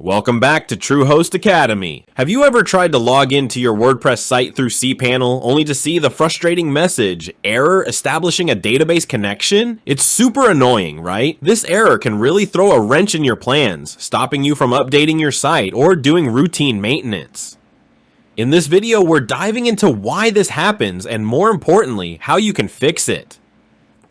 Welcome back to TrueHost Academy. Have you ever tried to log into your WordPress site through cPanel only to see the frustrating message, error establishing a database connection? It's super annoying, right? This error can really throw a wrench in your plans, stopping you from updating your site or doing routine maintenance. In this video, we're diving into why this happens and, more importantly, how you can fix it.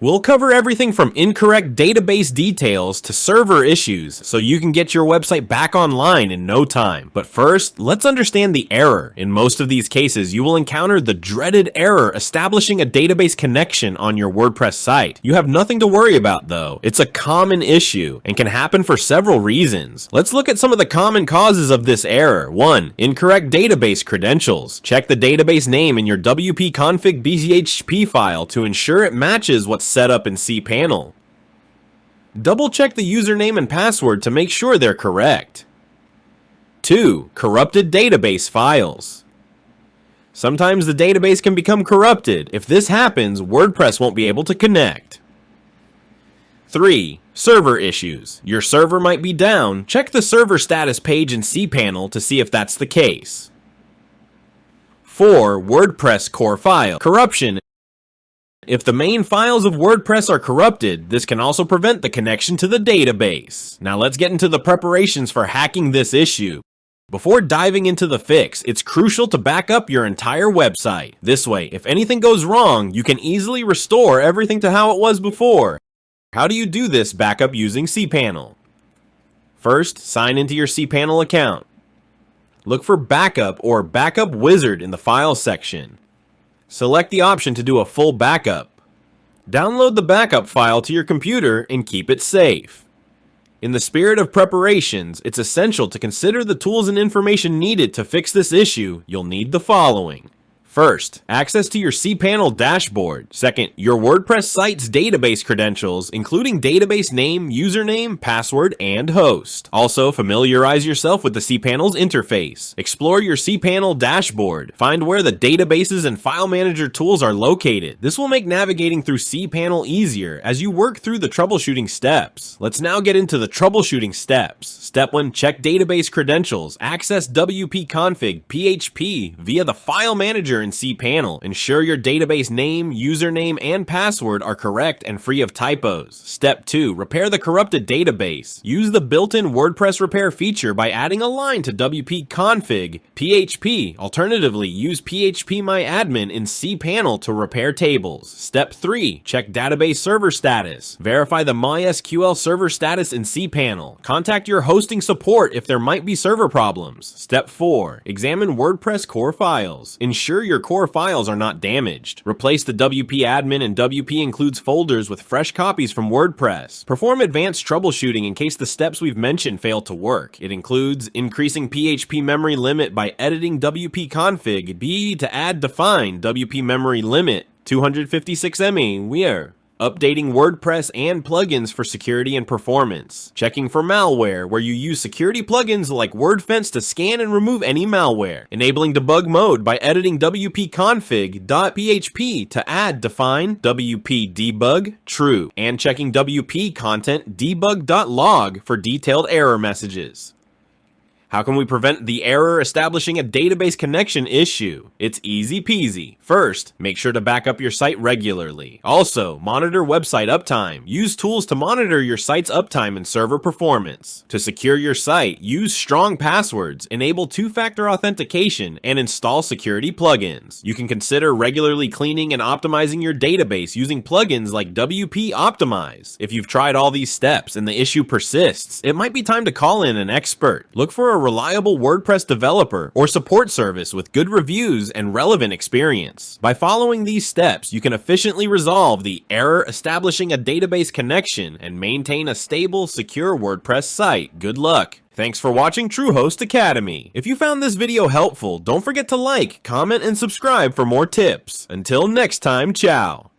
We'll cover everything from incorrect database details to server issues so you can get your website back online in no time. But first, let's understand the error. In most of these cases, you will encounter the dreaded error establishing a database connection on your WordPress site. You have nothing to worry about though. It's a common issue and can happen for several reasons. Let's look at some of the common causes of this error. 1. Incorrect database credentials. Check the database name in your wp-config.php file to ensure it matches what's set up in cPanel. Double check the username and password to make sure they're correct. 2. Corrupted database files. Sometimes the database can become corrupted. If this happens, WordPress won't be able to connect. 3. Server issues. Your server might be down. Check the server status page in cPanel to see if that's the case. 4. WordPress core file corruption. If the main files of WordPress are corrupted, this can also prevent the connection to the database. Now let's get into the preparations for hacking this issue. Before diving into the fix, it's crucial to back up your entire website. This way, if anything goes wrong, you can easily restore everything to how it was before. How do you do this backup using cPanel? First, sign into your cPanel account. Look for Backup or Backup Wizard in the Files section. Select the option to do a full backup. Download the backup file to your computer and keep it safe. In the spirit of preparations, it's essential to consider the tools and information needed to fix this issue. You'll need the following. First, access to your cPanel dashboard. Second, your WordPress site's database credentials, including database name, username, password, and host. Also, familiarize yourself with the cPanel's interface. Explore your cPanel dashboard. Find where the databases and file manager tools are located. This will make navigating through cPanel easier as you work through the troubleshooting steps. Let's now get into the troubleshooting steps. Step 1, check database credentials. Access wp-config.php via the file manager in cPanel. Ensure your database name, username, and password are correct and free of typos. Step 2, repair the corrupted database. Use the built-in WordPress repair feature by adding a line to wp-config.php. Alternatively, use phpMyAdmin in cPanel to repair tables. Step 3, check database server status. Verify the MySQL server status in cPanel. Contact your hosting support if there might be server problems. Step 4, examine WordPress core files. Ensure your core files are not damaged. Replace the wp-admin and wp includes folders with fresh copies from WordPress. Perform advanced troubleshooting in case the steps we've mentioned fail to work. It includes increasing PHP memory limit by editing wp-config to add define wp memory limit 256 MB where updating WordPress and plugins for security and performance. Checking for malware, where you use security plugins like WordFence to scan and remove any malware. Enabling debug mode by editing wp-config.php to add define wp-debug true. And checking wp content debug.log for detailed error messages. How can we prevent the error establishing a database connection issue? It's easy peasy. First, make sure to back up your site regularly. Also, monitor website uptime. Use tools to monitor your site's uptime and server performance. To secure your site, use strong passwords, enable two-factor authentication, and install security plugins. You can consider regularly cleaning and optimizing your database using plugins like WP Optimize. If you've tried all these steps and the issue persists, it might be time to call in an expert. Look for a reliable WordPress developer or support service with good reviews and relevant experience. By following these steps, you can efficiently resolve the error establishing a database connection and maintain a stable, secure WordPress site. Good luck! Thanks for watching TrueHost Academy. If you found this video helpful, don't forget to like, comment, and subscribe for more tips. Until next time, ciao!